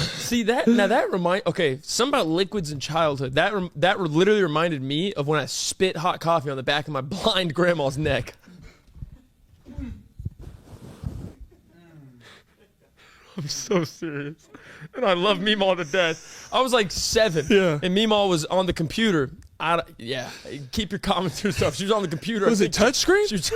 See that now that okay, something about liquids in childhood that literally reminded me of when I spit hot coffee on the back of my blind grandma's neck. I'm so serious, and I love Meemaw to death. I was like 7, Yeah. and Meemaw was on the computer. Yeah, keep your comments to yourself. She was on the computer. Was it touchscreen? She was.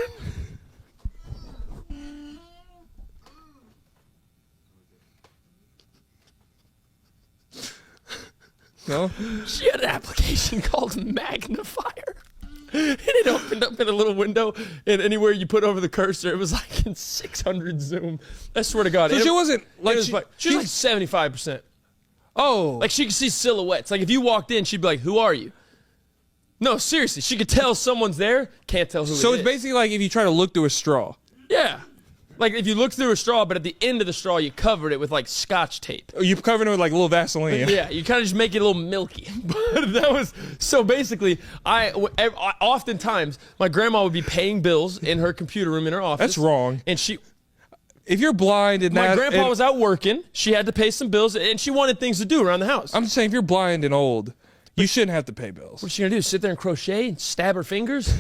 No. She had an application called Magnifier. And it opened up in a little window, and anywhere you put over the cursor, it was like in 600 zoom. I swear to God. So she wasn't like she was like 75%. Oh. Like she could see silhouettes. Like if you walked in, she'd be like, "Who are you?" No, seriously, she could tell someone's there. Can't tell who. So it it's is. basically like if you try to look through a straw. Yeah. Like if you look through a straw, but at the end of the straw, you covered it with like Scotch tape. You covered it with like a little Vaseline. Yeah, you kind of just make it a little milky. But that was so basically. Oftentimes my grandma would be paying bills in her computer room in her office. That's wrong. And she, If you're blind and my grandpa was out working. She had to pay some bills, and she wanted things to do around the house. I'm just saying, if you're blind and old, you shouldn't have to pay bills. What's she gonna do? Sit there and crochet and stab her fingers?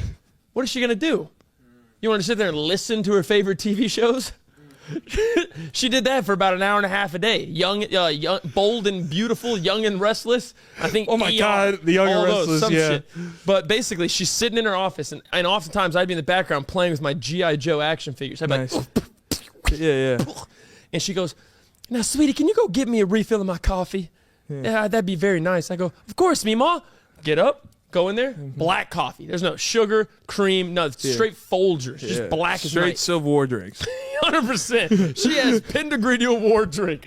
What is she gonna do? You want to sit there and listen to her favorite TV shows? She did that for about an hour and a half a day. Young, bold and beautiful, young and restless. I think. Oh my ER, God, the Young and all those, Restless, some yeah. shit. But basically, she's sitting in her office, and oftentimes I'd be in the background playing with my GI Joe action figures. I'd be Nice. like, Yeah. and she goes, "Now, sweetie, can you go get me a refill of my coffee? Yeah, that'd be very nice." I go, "Of course, Meemaw." Get up. Go in there, black coffee. There's no sugar, cream, no, straight Folgers. Just black as Straight night. Civil War drinks. 100%. She has Pendergreen Award drink.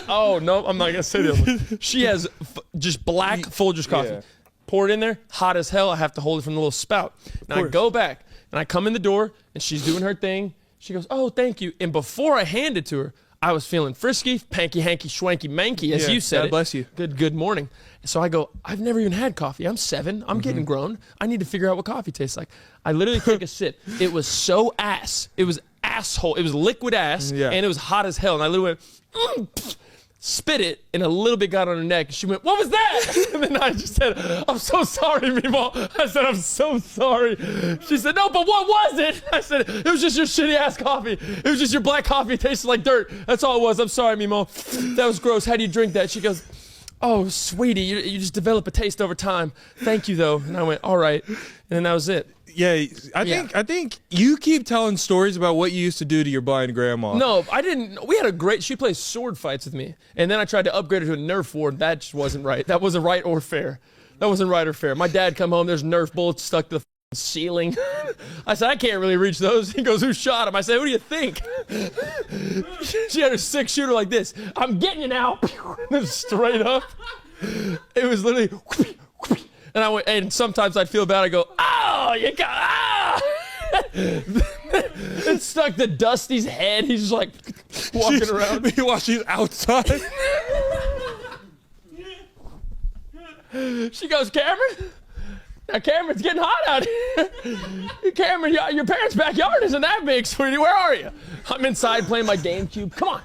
Oh, no, I'm not going to say the other one. She has just black Folgers coffee. Yeah. Pour it in there, hot as hell. I have to hold it from the little spout. Now I go back, and I come in the door, and she's doing her thing. She goes, "Oh, thank you." And before I hand it to her, I was feeling frisky, panky, hanky, schwanky, manky, as you said. God bless you. Good morning. So I go, "I've never even had coffee. I'm 7. I'm getting grown. I need to figure out what coffee tastes like." I literally take a sip. It was so ass. It was asshole. It was liquid ass, Yeah. and it was hot as hell. And I literally went, spit it, and a little bit got on her neck. And she went, "What was that?" And then I just said, "I'm so sorry, Meemaw." I said, "I'm so sorry." She said, "No, but what was it?" I said, "It was just your shitty ass coffee. It was just your black coffee. It tasted like dirt. That's all it was. I'm sorry, Meemaw. That was gross. How do you drink that?" She goes, "Oh, sweetie, you just develop a taste over time. Thank you, though." And I went, "All right." And then that was it. Yeah, I think you keep telling stories about what you used to do to your blind grandma. No, I didn't. We had a great. She plays sword fights with me, and then I tried to upgrade her to a Nerf ward. That just wasn't right. That wasn't right or fair. That wasn't right or fair. My dad come home. There's Nerf bullets stuck to the ceiling. I said, "I can't really reach those." He goes, "Who shot him?" I said, "Who do you think?" She had her 6-shooter like this. "I'm getting you now." Straight up. It was literally. And I went, and sometimes I'd feel bad. I go, "Oh, you got It stuck to Dusty's head. He's just like walking around. While she's outside. She goes, "Cameron, now Cameron's getting hot out here. Cameron, your parents' backyard isn't that big, sweetie. Where are you?" I'm inside playing my GameCube. Come on.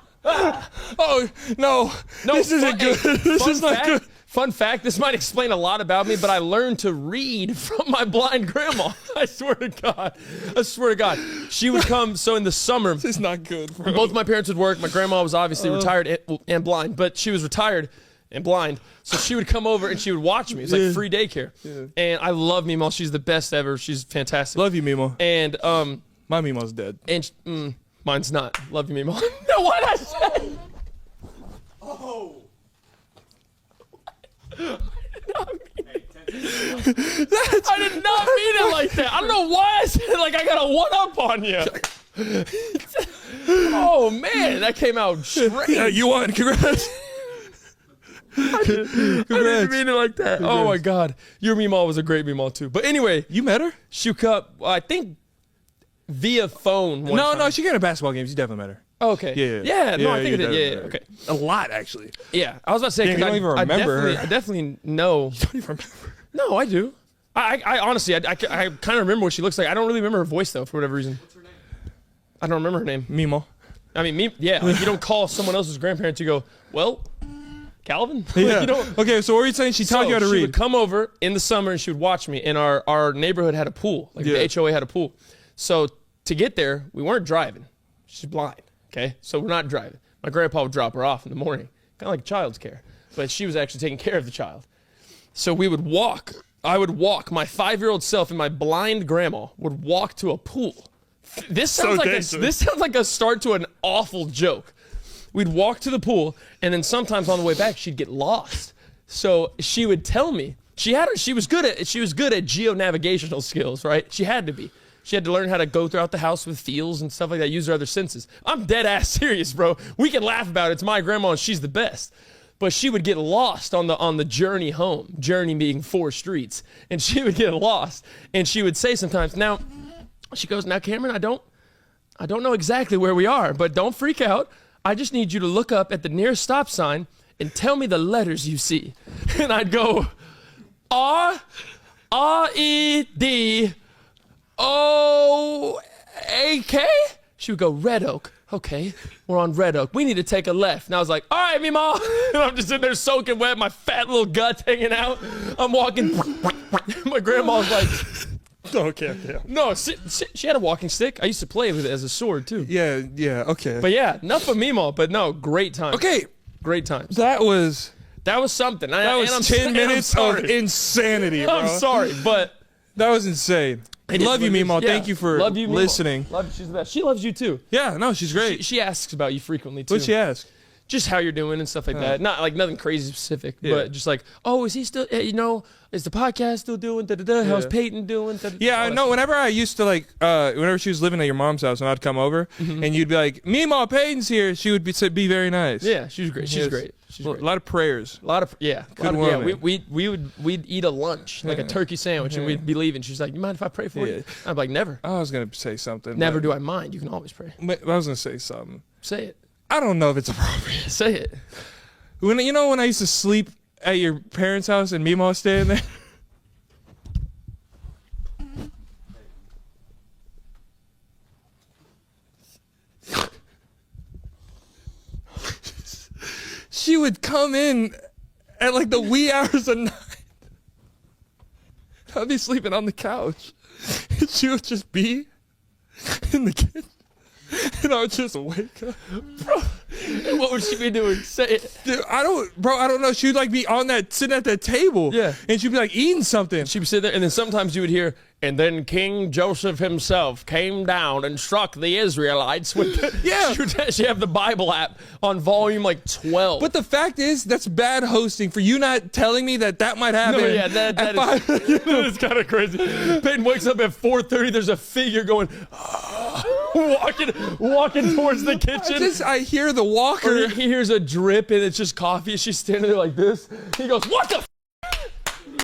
Oh no, this isn't good. This is not good. Fun fact, this might explain a lot about me, but I learned to read from my blind grandma. I swear to God. I swear to God. She would come, so in the summer, This is not good, bro. both my parents would work. My grandma was obviously retired and blind, but she was retired and blind. So she would come over and she would watch me. It's like free daycare. Yeah. And I love Meemaw. She's the best ever. She's fantastic. Love you, Meemaw. And My Meemaw's dead. and mine's not. Love you, Meemaw. No, what I said. Oh. I did not mean it like that. I don't know why I said it like I got a one-up on you. Oh, man, that came out straight. Yeah, you won. Congrats. I didn't mean it like that. Oh, my God. Your Meemaw was a great Meemaw, too. But anyway, You met her? she cut, I think, via phone one time. No, she got in basketball games. You definitely met her. Okay. Yeah. No, I think you it did. Yeah, definitely met her. okay. A lot, actually. Yeah, I was about to say, Damn, 'cause you don't even remember her. I definitely know. I don't even remember. No, I do. I honestly, I kind of remember what she looks like. I don't really remember her voice, though, for whatever reason. What's her name? I don't remember her name. Meemaw. I mean, like, you don't call someone else's grandparents. You go, well, Calvin. Yeah. You don't. Okay, so what were you saying? She taught you how to She read. would come over in the summer and she would watch me. And our neighborhood had a pool. Like Yeah. the HOA had a pool. So to get there, we weren't driving. She's blind. Okay, so we're not driving. My grandpa would drop her off in the morning, kind of like child's care. But she was actually taking care of the child. So we would walk. I would walk. My 5-year-old self and my blind grandma would walk to a pool. This sounds like a start to an awful joke. We'd walk to the pool, and then sometimes on the way back, she'd get lost. So she would tell me she was good at geo-navigational skills, right? She had to be. She had to learn how to go throughout the house with feels and stuff like that, use her other senses. I'm dead ass serious, bro. We can laugh about it. It's my grandma, and she's the best. But she would get lost on the journey home, journey being 4 streets, and she would get lost. And she would say sometimes, now, she goes, now, Cameron, I don't know exactly where we are, but don't freak out. I just need you to look up at the nearest stop sign and tell me the letters you see. And I'd go, R-E-D-O-A-K? She would go, Red Oak. Okay, we're on Red Oak. We need to take a left. And I was like, all right, Mima. And I'm just sitting there soaking wet, my fat little guts hanging out. I'm walking. My grandma's like, Okay. no, she had a walking stick. I used to play with it as a sword, too. Yeah. Okay. But yeah, enough of Mima, but no, great times. Okay, Great times. that was something. that was 10 minutes of insanity, bro. I'm sorry, but That was insane. I love you, Mima. Yeah. Thank you for Love you, Mima. listening. Love you. She's the best. She loves you too. Yeah, no, she's great. She asks about you frequently too. What'd she ask? Just how you're doing and stuff like that. Not like nothing crazy specific, Yeah. but just like, oh, is he still? Is the podcast still doing? How's Peyton doing? Yeah, I know. Whenever I used to whenever she was living at your mom's house, and I'd come over, and you'd be like, "Mima, Peyton's here." She would be very nice. Yeah, she's great. She's Yes. great. She's A great. lot of prayers. A lot of yeah. Good Yeah, woman. we'd eat a lunch like a turkey sandwich, and we'd be leaving. She's like, "You mind if I pray for Yeah. you?" I'm like, "Never, I was gonna say something. never do I mind. You can always pray. I was gonna say something. Say it. I don't know if it's appropriate. Say it." When I used to sleep at your parents' house and Mima was staying there. She would come in at like the wee hours of night. I'd be sleeping on the couch. And she would just be in the kitchen. And I would just wake up. What would she be doing? Say it. Dude, I don't know. She'd like be sitting at that table. Yeah. And she'd be like eating something. She'd be sitting there, and then sometimes you would hear, and then King Joseph himself came down and struck the Israelites with the, Yeah. She have the Bible app on volume like 12. But the fact is, that's bad hosting for you not telling me that might happen. no, yeah, that at is, 5. that is kind of crazy. Peyton wakes up at 4:30. There's a figure going, walking towards the kitchen. I hear the walker. He hears a drip, and it's just coffee. She's standing there like this. He goes, "What the f